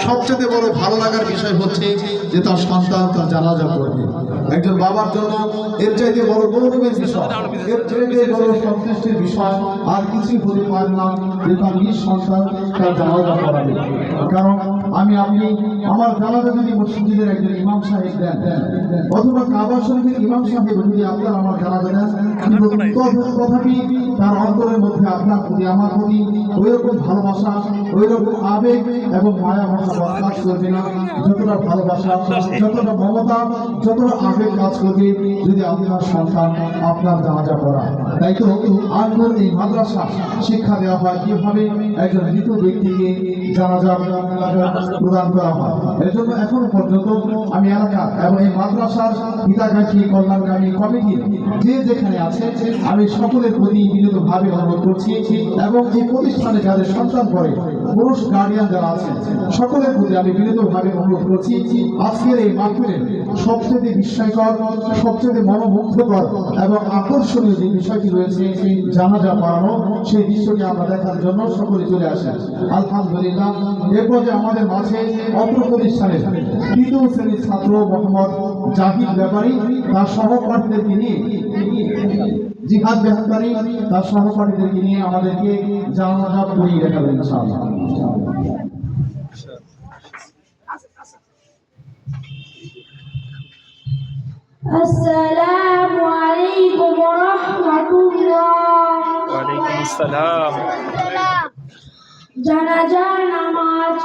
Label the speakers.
Speaker 1: সবচেয়ে বড় ভালো লাগার বিষয় হচ্ছে যে তার সন্তান তার জানাজা পড়বে। একজন বাবার জন্য এর চাইতে বড় গৌরবের বিষয়, এর চাইতে বড় সন্তুষ্টির বিষয় আর কিছুই হতে পারে না যে তার নিজ সন্তান তার জানাজা পড়াবে। কারণ আপনি আমার জানাজা যদি মসজিদের একজন ইমাম সাহেব দেন অথবা কাবা শরীফের ইমাম সাহেব যদি আপনার আমার জানাজা দেন, কিন্তু তথাপি তার অন্তরের মধ্যে আপনার প্রতি আমার প্রতি ওই রকম ভালোবাসা, ওই রকম আবেগ এবং মায়া ভাষা কাজ করবে না যতটা ভালোবাসা, যতটা মমতা, যতটা আবেগ কাজ করবে যদি আপনার সন্তান আপনার জানাজা পড়া। তাই তো আজকের এই মাদ্রাসা শিক্ষা দেওয়া হয় কিভাবে একজন মৃত ব্যক্তিকে জানাজা প্রদান করা হয়। এর জন্য এখনো পর্যন্ত আমি এলাকা এবং এই মাদ্রাসার হিতাকাঙ্ক্ষী কল্যাণকামী কমিটি যে যেখানে আছে আমি সকলের প্রতি বিনীতভাবে অনুরোধ করছি এবং এই প্রতিষ্ঠানে যাদের সন্তান পড়ে পুরুষ গার্ডিয়ান যারা আছেন সকলের প্রতি আমি বিনীতভাবে অনুরোধ করছি, আজকের এই মাহফিলে সবচেয়ে বিস্ময়কর, সবচেয়ে মনোমুগ্ধকর এবং আকর্ষণীয় যে বিষয়টি রয়েছে জানাজা পড়ানো, সেই দৃশ্যটি আমরা দেখার জন্য সকলে চলে আসেন। আলহামদুলিল্লাহ, এরপর যে আমাদের মাঝে অত্র প্রতিষ্ঠানের তৃতীয় শ্রেণীর ছাত্র মোহাম্মদ জাহিদ ব্যাপারী তার সহপাঠীদেরকে নিয়ে, জিহাদ ব্যাপারী তার সহপাঠীদেরকে নিয়ে আমাদেরকে জানাজা পড়িয়ে দেখাবেন ইনশাআল্লাহ।
Speaker 2: আসসালামু আলাইকুম ওয়া রাহমাতুল্লাহ।
Speaker 3: ওয়া আলাইকুম আসসালাম।
Speaker 2: জানাজা নামাজ